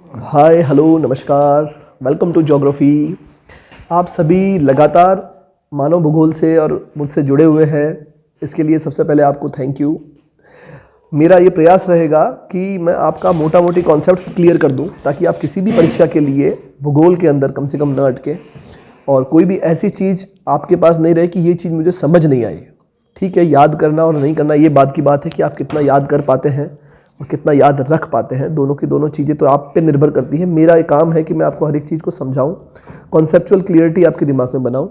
Hi hello नमस्कार, welcome to geography. आप सभी लगातार मानव भूगोल से और मुझसे जुड़े हुए हैं, इसके लिए सबसे पहले आपको थैंक यू। मेरा ये प्रयास रहेगा कि मैं आपका मोटा मोटी कॉन्सेप्ट क्लियर कर दूं ताकि आप किसी भी परीक्षा के लिए भूगोल के अंदर कम से कम न अटके और कोई भी ऐसी चीज़ आपके पास नहीं रहे कि ये चीज़ मुझे समझ नहीं आई। ठीक है, याद करना और नहीं करना ये बात की बात है कि आप कितना याद कर पाते हैं और कितना याद रख पाते हैं। दोनों की दोनों चीज़ें तो आप पे निर्भर करती है। मेरा एक काम है कि मैं आपको हर एक चीज़ को समझाऊं, कॉन्सेप्चुअल क्लियरिटी आपके दिमाग में बनाऊं।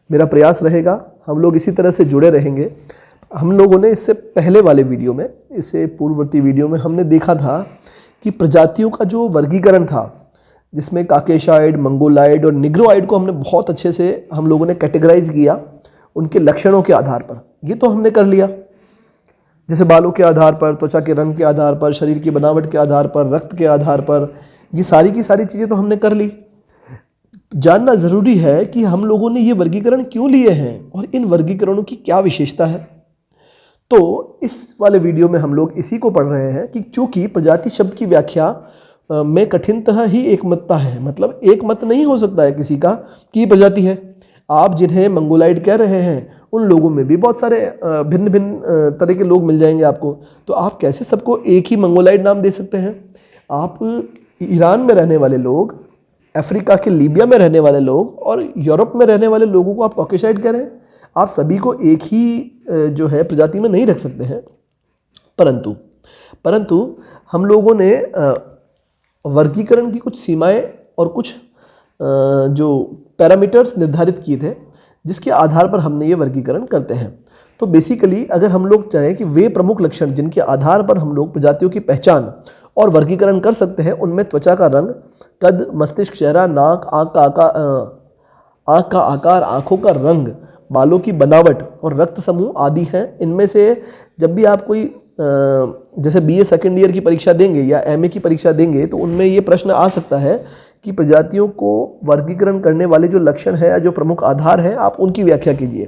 मेरा प्रयास रहेगा, हम लोग इसी तरह से जुड़े रहेंगे। हम लोगों ने इससे पहले वाले वीडियो में, इससे पूर्ववर्ती वीडियो में हमने देखा था कि प्रजातियों का जो वर्गीकरण था, जिसमें काकेशाइड, मंगोलाइड और निग्रोइड को हमने बहुत अच्छे से हम लोगों ने कैटेगराइज किया उनके लक्षणों के आधार पर। ये तो हमने कर लिया, जैसे बालों के आधार पर, त्वचा के रंग के आधार पर, शरीर की बनावट के आधार पर, रक्त के आधार पर, ये सारी की सारी चीज़ें तो हमने कर ली। जानना ज़रूरी है कि हम लोगों ने ये वर्गीकरण क्यों लिए हैं और इन वर्गीकरणों की क्या विशेषता है। तो इस वाले वीडियो में हम लोग इसी को पढ़ रहे हैं कि चूंकि प्रजाति शब्द की व्याख्या में कठिनतः ही एकमतता है, मतलब एक मत नहीं हो सकता है किसी का कि ये प्रजाति है। आप जिन्हें मंगोलाइड कह रहे हैं उन लोगों में भी बहुत सारे भिन्न भिन्न तरह के लोग मिल जाएंगे आपको। तो आप कैसे सबको एक ही मंगोलाइड नाम दे सकते हैं? आप ईरान में रहने वाले लोग, अफ्रीका के लीबिया में रहने वाले लोग और यूरोप में रहने वाले लोगों को आप कॉकेशाइड कह रहे हैं। आप सभी को एक ही जो है प्रजाति में नहीं रख सकते हैं। परंतु हम लोगों ने वर्गीकरण की कुछ सीमाएं और कुछ जो पैरामीटर्स निर्धारित किए थे जिसके आधार पर हमने ये वर्गीकरण करते हैं। तो बेसिकली अगर हम लोग चाहें कि वे प्रमुख लक्षण जिनके आधार पर हम लोग प्रजातियों की पहचान और वर्गीकरण कर सकते हैं, उनमें त्वचा का रंग, कद, मस्तिष्क, चेहरा, नाक, आँख का आकार, आँखों का रंग, बालों की बनावट और रक्त समूह आदि हैं। इनमें से जब भी आप कोई जैसे बीए सेकेंड ईयर की परीक्षा देंगे या एमए की परीक्षा देंगे तो उनमें ये प्रश्न आ सकता है कि प्रजातियों को वर्गीकरण करने वाले जो लक्षण है या जो प्रमुख आधार है आप उनकी व्याख्या कीजिए।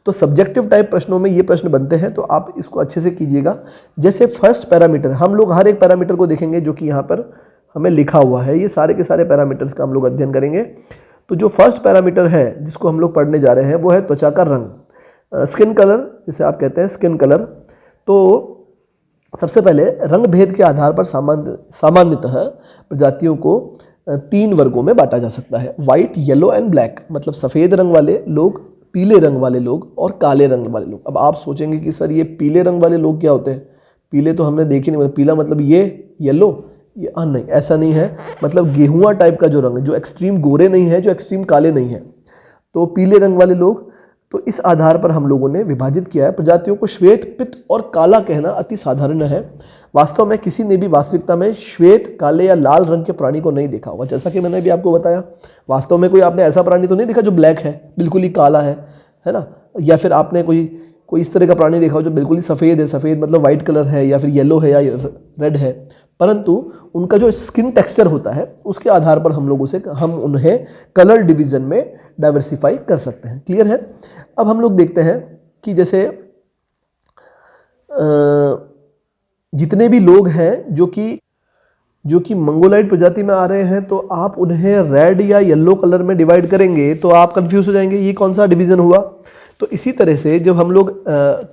तो सब्जेक्टिव टाइप प्रश्नों में ये प्रश्न बनते हैं, तो आप इसको अच्छे से कीजिएगा। जैसे फर्स्ट पैरामीटर, हम लोग हर एक पैरामीटर को देखेंगे जो कि यहाँ पर हमें लिखा हुआ है। ये सारे के सारे पैरामीटर्स का हम लोग अध्ययन करेंगे। तो जो फर्स्ट पैरामीटर है जिसको हम लोग पढ़ने जा रहे हैं वो है त्वचा का रंग, स्किन कलर जिसे आप कहते हैं स्किन कलर। तो सबसे पहले रंग भेद के आधार पर सामान्यतः प्रजातियों को 3 वर्गों में बांटा जा सकता है, वाइट, येलो एंड ब्लैक। मतलब सफ़ेद रंग वाले लोग, पीले रंग वाले लोग और काले रंग वाले लोग। अब आप सोचेंगे कि सर ये पीले रंग वाले लोग क्या होते हैं? पीले तो हमने देखे नहीं, पीला मतलब ये येलो, ये नहीं, ऐसा नहीं है। मतलब गेहुआ टाइप का जो रंग है, जो एक्सट्रीम गोरे नहीं है, जो एक्सट्रीम काले नहीं है, तो पीले रंग वाले लोग। तो इस आधार पर हम लोगों ने विभाजित किया है। प्रजातियों को श्वेत, पित्त और काला कहना अति साधारण है। वास्तव में किसी ने भी वास्तविकता में श्वेत, काले या लाल रंग के प्राणी को नहीं देखा होगा। जैसा कि मैंने भी आपको बताया, वास्तव में कोई आपने ऐसा प्राणी तो नहीं देखा जो ब्लैक है, बिल्कुल ही काला है ना? या फिर आपने कोई इस तरह का प्राणी देखा हो जो बिल्कुल ही सफ़ेद है, सफ़ेद मतलब वाइट कलर है या फिर येलो है या रेड है। परंतु उनका जो स्किन टेक्सचर होता है उसके आधार पर हम उन्हें कलर डिवीज़न में डाइवर्सिफाई कर सकते हैं। क्लियर है? अब हम लोग देखते हैं कि जैसे जितने भी लोग हैं जो कि मंगोलाइड प्रजाति में आ रहे हैं, तो आप उन्हें रेड या येलो कलर में डिवाइड करेंगे तो आप कंफ्यूज हो जाएंगे, ये कौन सा डिवीज़न हुआ। तो इसी तरह से जब हम लोग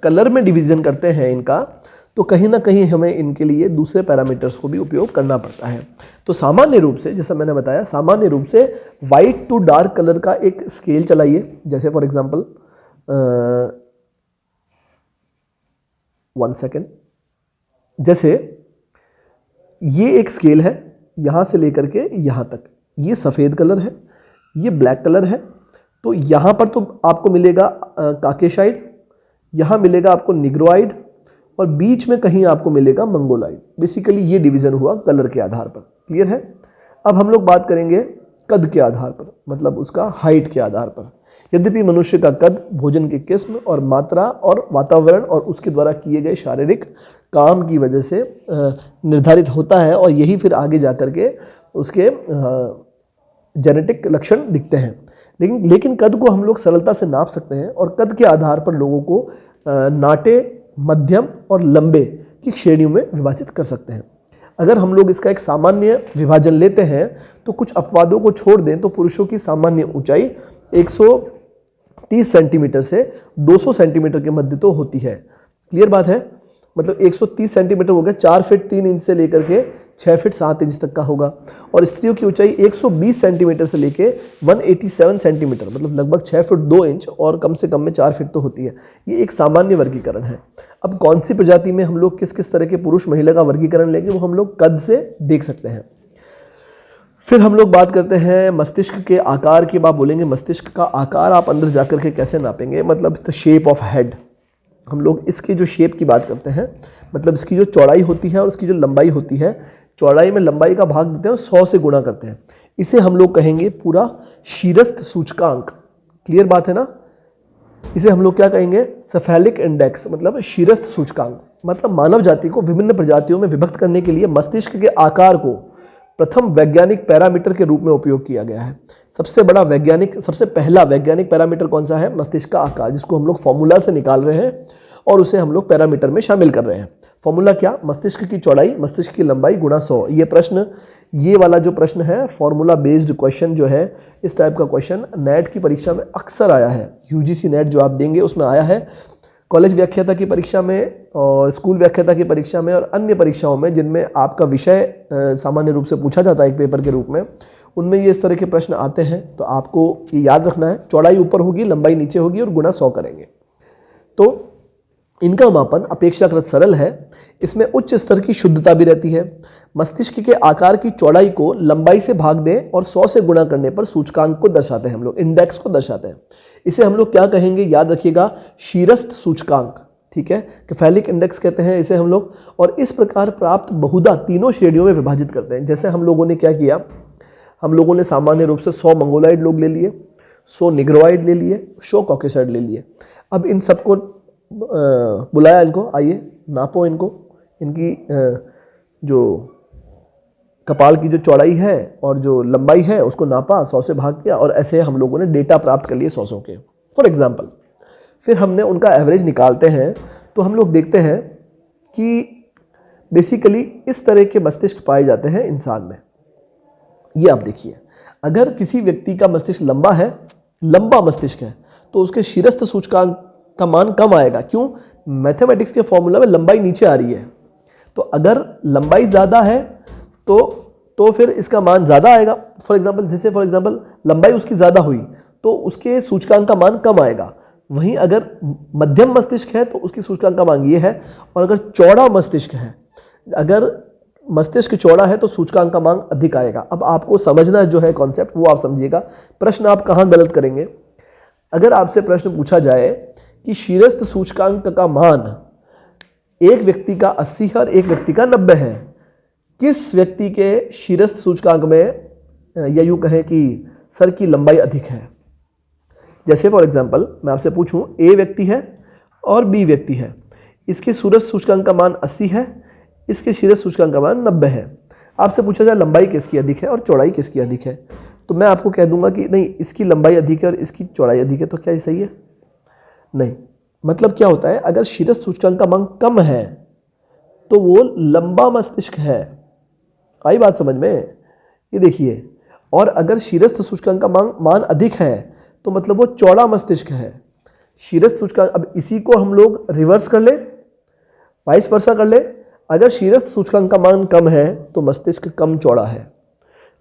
कलर में डिवीज़न करते हैं इनका, तो कहीं ना कहीं हमें इनके लिए दूसरे पैरामीटर्स को भी उपयोग करना पड़ता है। तो सामान्य रूप से, जैसा मैंने बताया, सामान्य रूप से वाइट टू डार्क कलर का एक स्केल चलाइए। जैसे फॉर एग्जांपल 1 सेकेंड, जैसे ये एक स्केल है, यहाँ से लेकर के यहाँ तक, ये सफ़ेद कलर है, ये ब्लैक कलर है। तो यहाँ पर तो आपको मिलेगा काकेशाइड, यहाँ मिलेगा आपको निग्रोइड और बीच में कहीं आपको मिलेगा मंगोलाइड। बेसिकली ये डिवीज़न हुआ कलर के आधार पर। क्लियर है? अब हम लोग बात करेंगे कद के आधार पर, मतलब उसका हाइट के आधार पर। यद्यपि मनुष्य का कद भोजन की किस्म और मात्रा और वातावरण और उसके द्वारा किए गए शारीरिक काम की वजह से निर्धारित होता है, और यही फिर आगे जा कर के उसके जेनेटिक लक्षण दिखते हैं। लेकिन कद को हम लोग सरलता से नाप सकते हैं और कद के आधार पर लोगों को नाटे, मध्यम और लंबे की श्रेणियों में विभाजित कर सकते हैं। अगर हम लोग इसका एक सामान्य विभाजन लेते हैं तो कुछ अपवादों को छोड़ दें तो पुरुषों की सामान्य ऊंचाई 130 सेंटीमीटर से 200 सेंटीमीटर के मध्य तो होती है। क्लियर बात है, मतलब 130 सेंटीमीटर हो गया, 4 फीट 3 इंच से लेकर के 6 फीट 7 इंच तक का होगा। और स्त्रियों की ऊंचाई 120 सेंटीमीटर से लेके 187 सेंटीमीटर, मतलब लगभग 6 फीट 2 इंच और कम से कम में 4 फीट तो होती है। ये एक सामान्य वर्गीकरण है। अब कौन सी प्रजाति में हम लोग किस किस तरह के पुरुष महिला का वर्गीकरण लेंगे वो हम लोग कद से देख सकते हैं। फिर हम लोग बात करते हैं मस्तिष्क के आकार की। बात बोलेंगे मस्तिष्क का आकार आप अंदर जाकर के कैसे नापेंगे, मतलब द शेप ऑफ हेड। हम लोग इसकी जो शेप की बात करते हैं, मतलब इसकी जो चौड़ाई होती है और उसकी जो लंबाई होती है, चौड़ाई में लंबाई का भाग देते हैं और 100 से गुणा करते हैं। इसे हम लोग कहेंगे पूरा शीरस्थ सूचकांक। क्लियर बात है ना, इसे हम लोग क्या कहेंगे, सेफेलिक इंडेक्स, मतलब शीरस्थ सूचकांक। मतलब मानव जाति को विभिन्न प्रजातियों में विभक्त करने के लिए मस्तिष्क के आकार को प्रथम वैज्ञानिक पैरामीटर के रूप में उपयोग किया गया है। सबसे पहला वैज्ञानिक पैरामीटर कौन सा है, मस्तिष्क का आकार, जिसको हम लोग फॉर्मूला से निकाल रहे हैं और उसे हम लोग पैरामीटर में शामिल कर रहे हैं। फॉर्मूला क्या, मस्तिष्क की चौड़ाई मस्तिष्क की लंबाई गुणा 100। ये वाला जो प्रश्न है फॉर्मूला बेस्ड क्वेश्चन जो है, इस टाइप का क्वेश्चन नेट की परीक्षा में अक्सर आया है। यूजीसी नेट जो आप देंगे उसमें आया है, कॉलेज व्याख्याता की परीक्षा में और स्कूल व्याख्याता की परीक्षा में और अन्य परीक्षाओं में जिनमें आपका विषय सामान्य रूप से पूछा जाता है एक पेपर के रूप में, उनमें ये इस तरह के प्रश्न आते हैं। तो आपको ये याद रखना है, चौड़ाई ऊपर होगी, लंबाई नीचे होगी और गुणा 100 करेंगे। तो इनका मापन अपेक्षाकृत सरल है, इसमें उच्च स्तर की शुद्धता भी रहती है। मस्तिष्क के आकार की चौड़ाई को लंबाई से भाग दें और 100 से गुणा करने पर सूचकांक को दर्शाते हैं, हम लोग इंडेक्स को दर्शाते हैं। इसे हम लोग क्या कहेंगे, याद रखिएगा, शीरस्थ सूचकांक। ठीक है, कैफेलिक इंडेक्स कहते हैं इसे हम लोग। और इस प्रकार प्राप्त बहुधा तीनों श्रेणियों में विभाजित करते हैं। जैसे हम लोगों ने क्या किया, हम लोगों ने सामान्य रूप से 100 मंगोलाइड लोग ले लिए, 100 निग्रोइड ले लिए, 100 कॉकेसाइड ले लिए। अब इन सबको बुलाया, इनको आइए नापो, इनकी जो कपाल की जो चौड़ाई है और जो लंबाई है उसको नापा, 100 से भाग किया और ऐसे हम लोगों ने डेटा प्राप्त कर लिए 100 के, फॉर एग्जांपल। फिर हमने उनका एवरेज निकालते हैं तो हम लोग देखते हैं कि बेसिकली इस तरह के मस्तिष्क पाए जाते हैं इंसान में। ये आप देखिए, अगर किसी व्यक्ति का मस्तिष्क लंबा मस्तिष्क है तो उसके शीरस्थ सूचकांक का मान कम आएगा। क्यों, मैथमेटिक्स के फॉर्मूला में लंबाई नीचे आ रही है, तो अगर लंबाई ज़्यादा है तो फिर इसका मान ज़्यादा आएगा। फॉर एग्जांपल लंबाई उसकी ज़्यादा हुई तो उसके सूचकांक का मान कम आएगा। वहीं अगर मध्यम मस्तिष्क है तो उसकी सूचकांक का मान ये है, और अगर चौड़ा मस्तिष्क है, अगर मस्तिष्क चौड़ा है तो सूचकांक का मान अधिक आएगा। अब आपको समझना जो है कॉन्सेप्ट वो आप समझिएगा। प्रश्न आप कहाँ गलत करेंगे, अगर आपसे प्रश्न पूछा जाए कि शीरस्थ सूचकांक का मान एक व्यक्ति का 80 है और एक व्यक्ति का 90 है, किस व्यक्ति के शीरस्थ सूचकांक में या यूं कहें कि सर की लंबाई अधिक है। जैसे फॉर एग्जांपल मैं आपसे पूछूं, ए व्यक्ति है और बी व्यक्ति है, इसके शीरस्थ सूचकांक का मान 80 है, इसके शीरस्थ सूचकांक का मान 90 है। आपसे पूछा जाए लंबाई किसकी अधिक है और चौड़ाई किसकी अधिक है, तो मैं आपको कह दूंगा कि नहीं, इसकी लंबाई अधिक है और इसकी चौड़ाई अधिक है। तो क्या ये सही है? नहीं। मतलब क्या होता है, अगर शीरस्थ सूचकांक का मान कम है तो वो लंबा मस्तिष्क है। आई बात समझ में? ये देखिए, और अगर शीरस्थ सूचकांक का मान अधिक है तो मतलब वो चौड़ा मस्तिष्क है। शीरस्थ सूचकांक, अब इसी को हम लोग रिवर्स कर ले, वाइस वर्सा कर ले। अगर शीरस्थ सूचकांक का मान कम है तो मस्तिष्क कम चौड़ा है,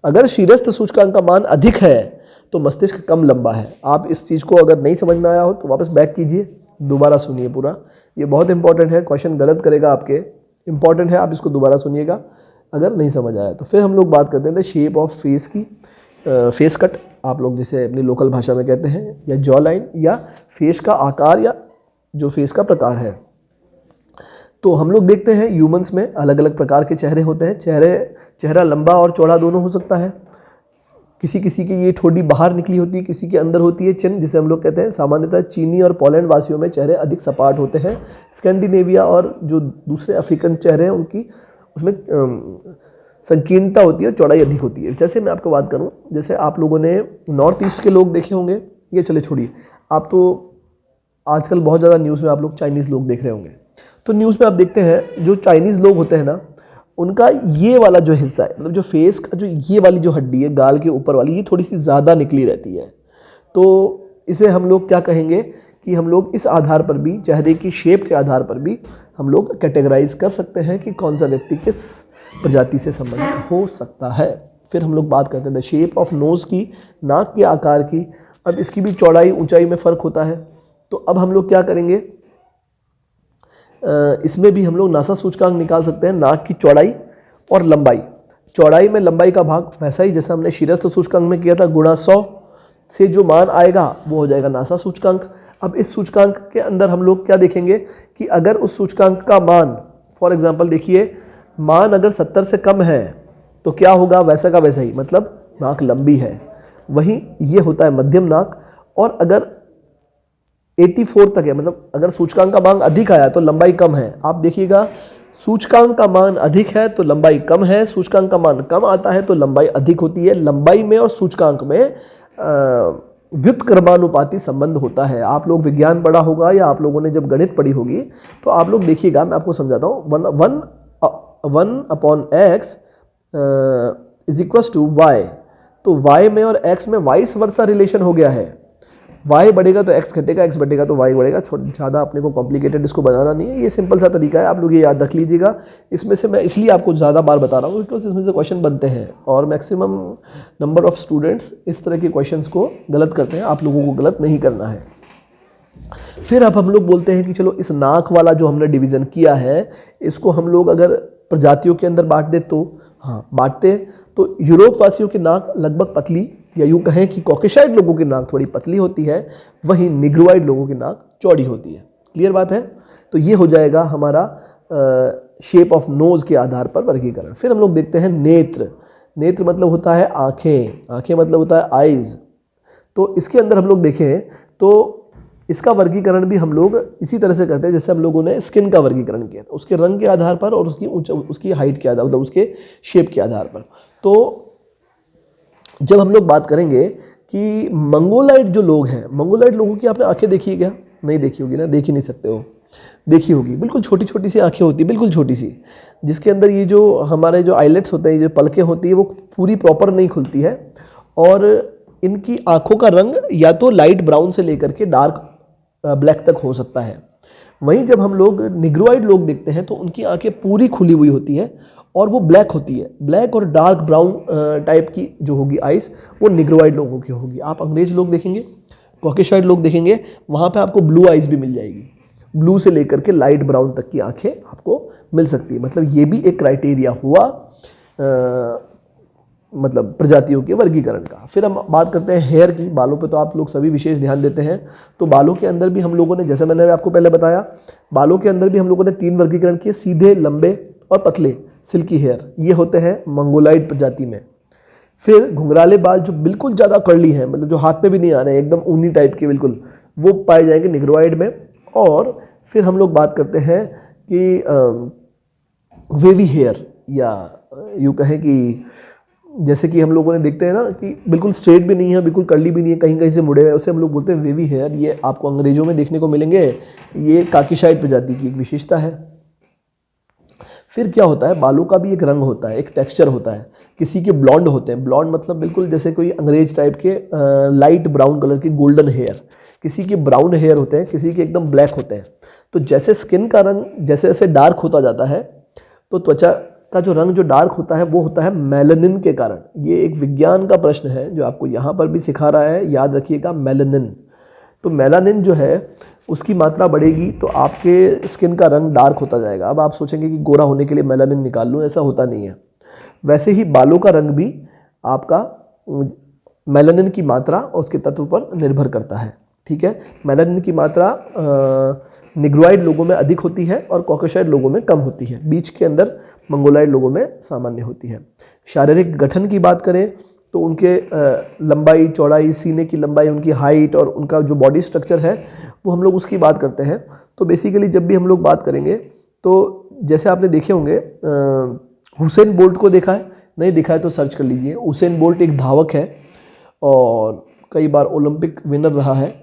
अगर शीरस्थ सूचकांक का मान अधिक है तो मस्तिष्क कम लंबा है। आप इस चीज़ को अगर नहीं समझ में आया हो तो वापस बैक कीजिए, दोबारा सुनिए पूरा, ये बहुत इंपॉर्टेंट है, क्वेश्चन गलत करेगा आपके, इंपॉर्टेंट है, आप इसको दोबारा सुनिएगा अगर नहीं समझ आया तो। फिर हम लोग बात करते हैं शेप ऑफ फेस की, फेस कट आप लोग जिसे अपनी लोकल भाषा में कहते हैं, या जॉ लाइन, या फेस का आकार, या जो फेस का प्रकार है। तो हम लोग देखते हैं ह्यूमंस में अलग अलग प्रकार के चेहरे होते हैं। चेहरा लंबा और चौड़ा दोनों हो सकता है। किसी किसी की ये ठोड़ी बाहर निकली होती है, किसी के अंदर होती है चिन्ह, जिसे हम लोग कहते हैं। सामान्यतः चीनी और पोलैंड वासियों में चेहरे अधिक सपाट होते हैं। स्कैंडिनेविया और जो दूसरे अफ्रीकन चेहरे हैं उनकी उसमें संकीर्णता होती है, चौड़ाई अधिक होती है। जैसे मैं आपको बात करूं, जैसे आप लोगों ने नॉर्थ ईस्ट के लोग देखे होंगे, ये चले छोड़िए, आप तो आजकल बहुत ज़्यादा न्यूज़ में आप लोग चाइनीज़ लोग देख रहे होंगे। तो न्यूज़ में आप देखते हैं जो चाइनीज़ लोग होते हैं ना, उनका ये वाला जो हिस्सा है, मतलब जो फेस का जो ये वाली जो हड्डी है गाल के ऊपर वाली, ये थोड़ी सी ज़्यादा निकली रहती है। तो इसे हम लोग क्या कहेंगे कि हम लोग इस आधार पर भी, चेहरे की शेप के आधार पर भी हम लोग कैटेगराइज कर सकते हैं कि कौन सा व्यक्ति किस प्रजाति से संबंधित हो सकता है। फिर हम लोग बात करते हैं शेप ऑफ नोज़ की, नाक के आकार की। अब इसकी भी चौड़ाई ऊंचाई में फ़र्क होता है। तो अब हम लोग क्या करेंगे, इसमें भी हम लोग नासा सूचकांक निकाल सकते हैं, नाक की चौड़ाई और लंबाई। चौड़ाई में लंबाई का भाग वैसा ही जैसा हमने शिरस्थ सूचकांक में किया था, गुणा 100 से जो मान आएगा वो हो जाएगा नासा सूचकांक। अब इस सूचकांक के अंदर हम लोग क्या देखेंगे कि अगर उस सूचकांक का मान, फॉर एग्जांपल देखिए, मान अगर 70 से कम है तो क्या होगा, वैसा का वैसा ही, मतलब नाक लंबी है। वहीं ये होता है मध्यम नाक। और अगर 84 तक है, मतलब अगर सूचकांक का मान अधिक आया तो लंबाई कम है। आप देखिएगा, सूचकांक का मान अधिक है तो लंबाई कम है, सूचकांक का मान कम आता है तो लंबाई अधिक होती है। लंबाई में और सूचकांक में व्युत्क्रमानुपाती संबंध होता है। आप लोग विज्ञान पढ़ा होगा या आप लोगों ने जब गणित पढ़ी होगी तो आप लोग देखिएगा, मैं आपको समझाता हूँ। 1/x is equals to y. तो y में और x में वाइस वर्सा रिलेशन हो गया है। y बढ़ेगा तो x घटेगा, x बढ़ेगा तो y बढ़ेगा। ज़्यादा अपने को कॉम्प्लिकेटेड इसको बनाना नहीं है, ये सिंपल सा तरीका है, आप लोग ये याद रख लीजिएगा। इसमें से मैं इसलिए आपको ज़्यादा बार बता रहा हूँ बिकॉज इसमें से क्वेश्चन बनते हैं और मैक्सिमम नंबर ऑफ स्टूडेंट्स इस तरह के क्वेश्चंस को गलत करते हैं। आप लोगों को गलत नहीं करना है। फिर अब हम लोग बोलते हैं कि चलो इस नाक वाला जो हमने डिवीज़न किया है, इसको हम लोग अगर प्रजातियों के अंदर बांट दे तो, हाँ बांटते, तो यूरोप वासियों की नाक लगभग पतली, या यूँ कहें कि कॉकेशाइड लोगों की नाक थोड़ी पतली होती है, वहीं निग्रोइड लोगों की नाक चौड़ी होती है। क्लियर बात है? तो ये हो जाएगा हमारा शेप ऑफ नोज़ के आधार पर वर्गीकरण। फिर हम लोग देखते हैं नेत्र। नेत्र मतलब होता है आँखें, आँखें मतलब होता है आइज़। तो इसके अंदर हम लोग देखें तो इसका वर्गीकरण भी हम लोग इसी तरह से करते हैं जैसे हम लोगों ने स्किन का वर्गीकरण किया था, उसके रंग के आधार पर और उसकी हाइट के आधार, मतलब उसके शेप के आधार पर। तो जब हम लोग बात करेंगे कि मंगोलाइड जो लोग हैं, मंगोलाइड लोगों की आपने आंखें देखी है क्या? नहीं देखी होगी ना, देख ही नहीं सकते हो। देखी होगी, बिल्कुल छोटी छोटी सी आंखें होती है, बिल्कुल छोटी सी, जिसके अंदर ये जो हमारे जो आईलेट्स होते हैं, जो पलकें होती है, वो पूरी प्रॉपर नहीं खुलती है। और इनकी आंखों का रंग या तो लाइट ब्राउन से लेकर के डार्क ब्लैक तक हो सकता है। वहीं जब हम लोग निग्रोइड लोग देखते हैं तो उनकी आंखें पूरी खुली हुई होती है और वो ब्लैक होती है। ब्लैक और डार्क ब्राउन टाइप की जो होगी आइस, वो निग्रोइड लोगों की होगी। आप अंग्रेज लोग देखेंगे, कॉकेशाइड लोग देखेंगे, वहाँ पे आपको ब्लू आइस भी मिल जाएगी। ब्लू से लेकर के लाइट ब्राउन तक की आंखें आपको मिल सकती है। मतलब ये भी एक क्राइटेरिया हुआ मतलब प्रजातियों के वर्गीकरण का। फिर हम बात करते हैं हेयर की। बालों पे तो आप लोग सभी विशेष ध्यान देते हैं। तो बालों के अंदर भी हम लोगों ने, जैसे मैंने आपको पहले बताया, बालों के अंदर भी हम लोगों ने 3 वर्गीकरण किए, सीधे, लंबे और पतले, सिल्की हेयर। ये होते हैं मंगोलाइड प्रजाति में। फिर घुंघराले बाल जो बिल्कुल ज़्यादा कर्ली हैं, मतलब जो हाथ पे भी नहीं आ रहे हैं, एकदम ऊनी टाइप के बिल्कुल, वो पाए जाएंगे निग्रोइड में। और फिर हम लोग बात करते हैं कि वेवी हेयर, या यूँ कहें कि जैसे कि हम लोगों ने देखते हैं ना कि बिल्कुल स्ट्रेट भी नहीं है, बिल्कुल कर्ली भी नहीं है, कहीं कहीं से मुड़े हुए, उसे हम लोग बोलते हैं वेवी हेयर। ये आपको अंग्रेजों में देखने को मिलेंगे। ये काकीशाइड प्रजाति की एक विशेषता है। फिर क्या होता है, बालों का भी एक रंग होता है, एक टेक्सचर होता है। किसी के ब्लॉन्ड होते हैं, ब्लॉन्ड मतलब बिल्कुल जैसे कोई अंग्रेज टाइप के लाइट ब्राउन कलर के गोल्डन हेयर। किसी के ब्राउन हेयर होते हैं, किसी के एकदम ब्लैक होते हैं। तो जैसे स्किन का रंग जैसे जैसे डार्क होता जाता है, तो त्वचा का जो रंग जो डार्क होता है वो होता है मेलानिन के कारण। ये एक विज्ञान का प्रश्न है जो आपको यहाँ पर भी सिखा रहा है, याद रखिएगा, मेलानिन। तो मेलानिन जो है उसकी मात्रा बढ़ेगी तो आपके स्किन का रंग डार्क होता जाएगा। अब आप सोचेंगे कि गोरा होने के लिए मेलानिन निकाल लूँ, ऐसा होता नहीं है। वैसे ही बालों का रंग भी आपका मेलानिन की मात्रा और उसके तत्व पर निर्भर करता है। ठीक है, मेलानिन की मात्रा निग्रोइड लोगों में अधिक होती है और कॉकेशाइड लोगों में कम होती है। बीच के अंदर मंगोलाइड लोगों में सामान्य होती है। शारीरिक गठन की बात करें तो उनके लंबाई, चौड़ाई, सीने की लंबाई, उनकी हाइट और उनका जो बॉडी स्ट्रक्चर है वो हम लोग उसकी बात करते हैं। तो बेसिकली जब भी हम लोग बात करेंगे तो जैसे आपने देखे होंगे, हुसैन बोल्ट को देखा है? नहीं देखा है तो सर्च कर लीजिए। हुसैन बोल्ट एक धावक है और कई बार ओलंपिक विनर रहा है।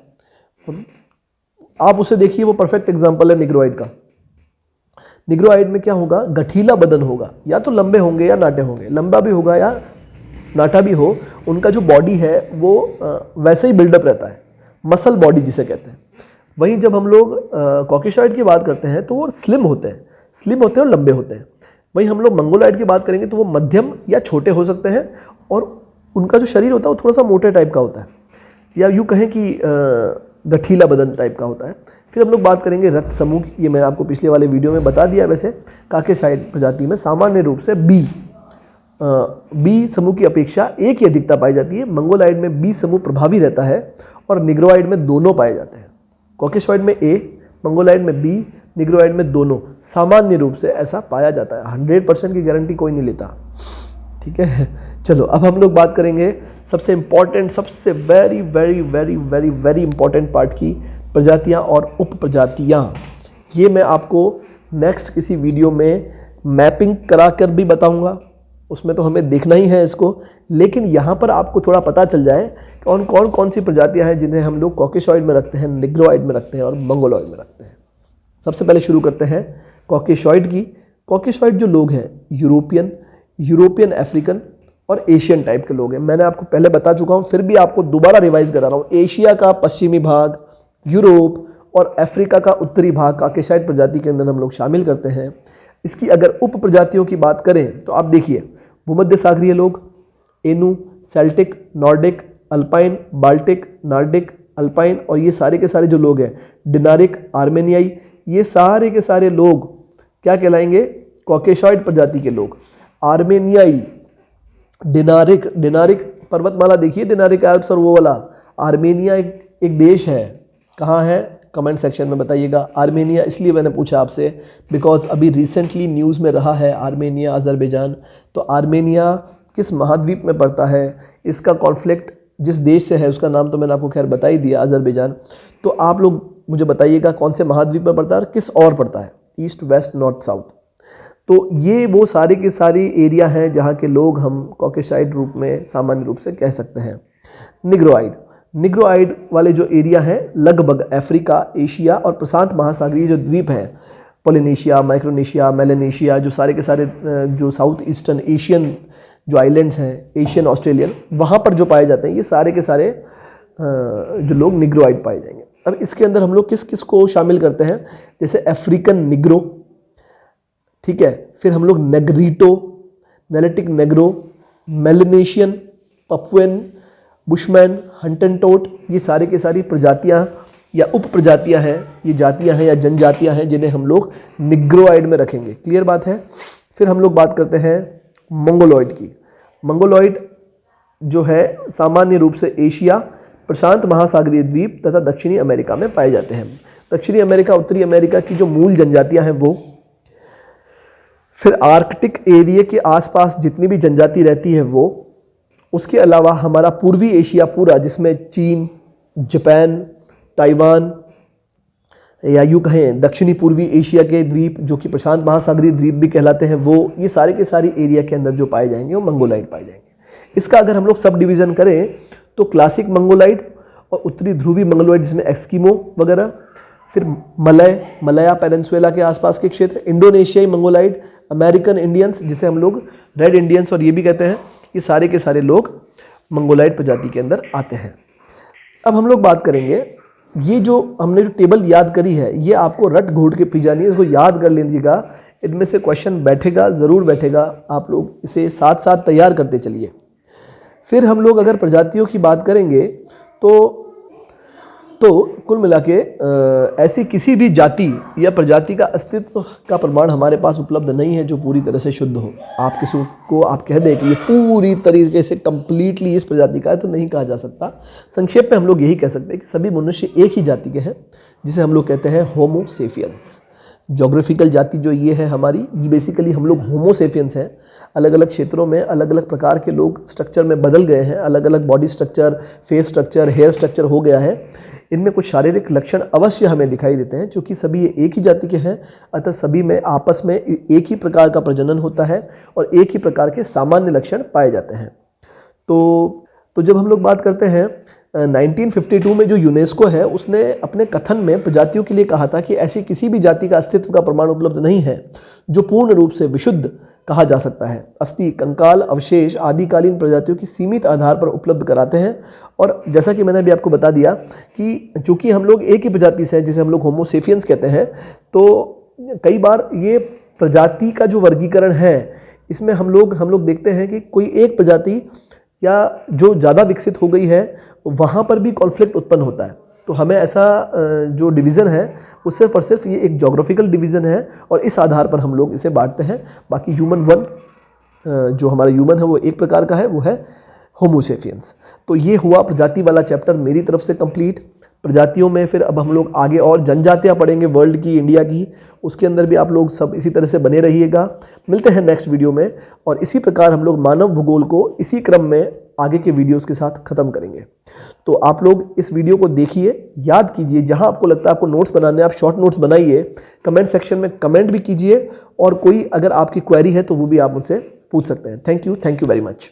आप उसे देखिए, वो परफेक्ट एग्जाम्पल है निग्रोइड का। निग्रोइड में क्या होगा, गठीला बदन होगा, या तो लंबे होंगे या नाटे होंगे, लंबा भी होगा या नाटा भी हो, उनका जो बॉडी है वो वैसे ही बिल्डअप रहता है, मसल बॉडी जिसे कहते हैं। वहीं जब हम लोग कॉकेशॉइड की बात करते हैं तो वो स्लिम होते हैं और लंबे होते हैं। वहीं हम लोग मंगोलॉइड की बात करेंगे तो वो मध्यम या छोटे हो सकते हैं और उनका जो शरीर होता है वो थोड़ा सा मोटे टाइप का होता है, या यूँ कहें कि गठीला बदन टाइप का होता है। फिर हम लोग बात करेंगे रक्त समूह की। ये मैंने आपको पिछले वाले वीडियो में बता दिया। वैसे कॉकेशॉइड प्रजाति में सामान्य रूप से बी समूह की अपेक्षा एक ही अधिकता पाई जाती है। मंगोलॉइड में बी समूह प्रभावी रहता है और निग्रोइड में दोनों पाए जाते हैं। कॉकेशॉइड में ए, मंगोलॉइड में बी, निग्रोइड में दोनों। सामान्य रूप से ऐसा पाया जाता है, 100% की गारंटी कोई नहीं लेता, ठीक है। चलो अब हम लोग बात करेंगे सबसे इंपॉर्टेंट, सबसे very very very very very important part की, प्रजातियां और उप प्रजातियां। ये मैं आपको नेक्स्ट किसी वीडियो में मैपिंग करा कर भी बताऊंगा, उसमें तो हमें देखना ही है इसको, लेकिन यहाँ पर आपको थोड़ा पता चल जाए कौन सी प्रजातियां हैं जिन्हें हम लोग कॉकेशॉइड में रखते हैं, निग्रोइड में रखते हैं और मंगोलॉइड में रखते हैं। सबसे पहले शुरू करते हैं कॉकेशॉइड की। कॉकेशॉइड जो लोग हैं यूरोपियन अफ्रीकन और एशियन टाइप के लोग हैं। मैंने आपको पहले बता चुका हूँ, फिर भी आपको दोबारा रिवाइज करा रहा हूँ। एशिया का पश्चिमी भाग, यूरोप और अफ्रीका का उत्तरी भाग कॉकेशॉइड प्रजाति के अंदर हम लोग शामिल करते हैं। इसकी अगर उप प्रजातियों की बात करें तो आप देखिए, भूमध्य सागरीय लोग, एनु, Celtic, Nordic, Alpine, Baltic, Nordic, Alpine, और ये सारे के सारे जो लोग हैं, डिनारिक, आर्मेनियाई, ये सारे के सारे लोग क्या कहलाएंगे, कॉकेशॉइड प्रजाति के लोग। आर्मेनियाई, डिनारिक पर्वतमाला देखिए, डिनारिक एल्प्स और वो वाला। आर्मेनिया एक देश है, कहाँ है, कमेंट सेक्शन में बताइएगा। आर्मेनिया इसलिए मैंने पूछा आपसे बिकॉज अभी रिसेंटली न्यूज़ में रहा है आर्मेनिया अज़रबैजान। तो आर्मेनिया किस महाद्वीप में पड़ता है, इसका कॉन्फ्लिक्ट जिस देश से है उसका नाम तो मैंने आपको खैर बता ही दिया, अज़रबैजान। तो आप लोग मुझे बताइएगा कौन से महाद्वीप में पड़ता है और किस और पड़ता है, ईस्ट, वेस्ट, नॉर्थ, साउथ। तो ये वो सारी की सारी एरिया हैं जहाँ के लोग हम कॉकेशॉइड रूप में सामान्य रूप से कह सकते हैं। निग्रोइड वाले जो एरिया हैं लगभग अफ्रीका, एशिया और प्रशांत महासागरीय जो द्वीप हैं, पोलिनेशिया, माइक्रोनेशिया, मेलानेशिया, जो सारे के सारे जो साउथ ईस्टर्न एशियन जो आइलैंड्स हैं, एशियन, ऑस्ट्रेलियन, वहाँ पर जो पाए जाते हैं, ये सारे के सारे जो लोग निग्रोइड पाए जाएंगे। अब इसके अंदर हम लोग किस किस को शामिल करते हैं, जैसे अफ्रीकन निग्रो, ठीक है, फिर हम लोग नेग्रीटो, नेलेटिक नेग्रो, मेलानेशियन, पपुएन, बुशमैन, हंटनटोट, ये सारे के सारी प्रजातियां या उप प्रजातियां हैं, ये जातियां हैं या जनजातियां हैं जिन्हें हम लोग निग्रोइड में रखेंगे। क्लियर बात है। फिर हम लोग बात करते हैं मंगोलॉइड की। मंगोलॉइड जो है सामान्य रूप से एशिया, प्रशांत महासागरीय द्वीप तथा दक्षिणी अमेरिका में पाए जाते हैं। दक्षिणी अमेरिका, उत्तरी अमेरिका की जो मूल जनजातियां हैं वो, फिर आर्कटिक एरिया के आसपास जितनी भी जनजाति रहती है वो, उसके अलावा हमारा पूर्वी एशिया पूरा, जिसमें चीन, जापान, ताइवान, या यूँ कहें दक्षिणी पूर्वी एशिया के द्वीप जो कि प्रशांत महासागरीय द्वीप भी कहलाते हैं, वो ये सारे के सारी एरिया के अंदर जो पाए जाएंगे वो मंगोलॉइड पाए जाएंगे। इसका अगर हम लोग सब डिवीज़न करें तो क्लासिक मंगोलॉइड और उत्तरी ध्रुवी मंगोलॉइड जिसमें एस्किमो वगैरह, फिर मलया पेनिनसुला के आसपास के क्षेत्र, इंडोनेशियाई मंगोलॉइड, अमेरिकन इंडियंस जिसे हम लोग रेड इंडियंस और ये भी कहते हैं, ये सारे के सारे लोग मंगोलॉइड प्रजाति के अंदर आते हैं। अब हम लोग बात करेंगे, ये जो हमने जो टेबल याद करी है ये आपको रट घोट के पी जानी है, इसको याद कर लीजिएगा। इनमें से क्वेश्चन बैठेगा, ज़रूर बैठेगा, आप लोग इसे साथ साथ तैयार करते चलिए। फिर हम लोग अगर प्रजातियों की बात करेंगे तो कुल मिला के ऐसी किसी भी जाति या प्रजाति का अस्तित्व का प्रमाण हमारे पास उपलब्ध नहीं है जो पूरी तरह से शुद्ध हो। आप किसी को आप कह दें कि ये पूरी तरीके से कंप्लीटली इस प्रजाति का है तो नहीं कहा जा सकता। संक्षेप में हम लोग यही कह सकते हैं कि सभी मनुष्य एक ही जाति के हैं, जिसे हम लोग कहते हैं होमो सेपियंस। जोग्राफिकल जाति जो ये है हमारी, ये बेसिकली हम लोग होमो सेपियंस हैं। अलग अलग क्षेत्रों में अलग अलग प्रकार के लोग स्ट्रक्चर में बदल गए हैं, अलग अलग body structure, face structure, hair structure हो गया है। इनमें कुछ शारीरिक लक्षण अवश्य हमें दिखाई देते हैं, क्योंकि सभी ये एक ही जाति के हैं, अतः सभी में आपस में एक ही प्रकार का प्रजनन होता है और एक ही प्रकार के सामान्य लक्षण पाए जाते हैं। तो जब हम लोग बात करते हैं 1952 में जो यूनेस्को है उसने अपने कथन में प्रजातियों के लिए कहा था कि ऐसी किसी भी जाति का अस्तित्व का प्रमाण उपलब्ध नहीं है जो पूर्ण रूप से विशुद्ध कहा जा सकता है। अस्थि, कंकाल, अवशेष आदिकालीन प्रजातियों की सीमित आधार पर उपलब्ध कराते हैं। और जैसा कि मैंने अभी आपको बता दिया कि चूंकि हम लोग एक ही प्रजाति से हैं जिसे हम लोग होमो सेपियंस कहते हैं, तो कई बार ये प्रजाति का जो वर्गीकरण है इसमें हम लोग देखते हैं कि कोई एक प्रजाति या जो ज़्यादा विकसित हो गई है वहाँ पर भी कॉन्फ्लिक्ट उत्पन्न होता है। तो हमें ऐसा जो डिवीज़न है वो सिर्फ और सिर्फ ये एक जोग्राफिकल डिवीज़न है और इस आधार पर हम लोग इसे बांटते हैं। बाकी ह्यूमन वन जो हमारा ह्यूमन है वो एक प्रकार का है, वो है होमो सेपियंस। तो ये हुआ प्रजाति वाला चैप्टर मेरी तरफ से कंप्लीट। प्रजातियों में फिर अब हम लोग आगे और जनजातियाँ पढ़ेंगे वर्ल्ड की, इंडिया की, उसके अंदर भी आप लोग सब इसी तरह से बने रहिएगा। मिलते हैं नेक्स्ट वीडियो में और इसी प्रकार हम लोग मानव भूगोल को इसी क्रम में आगे के वीडियोस के साथ ख़त्म करेंगे। तो आप लोग इस वीडियो को देखिए, याद कीजिए, जहां आपको लगता है आपको नोट्स बनाने आप शॉर्ट नोट्स बनाइए, कमेंट सेक्शन में कमेंट भी कीजिए और कोई अगर आपकी क्वेरी है तो वो भी आप मुझसे पूछ सकते हैं। Thank you very much.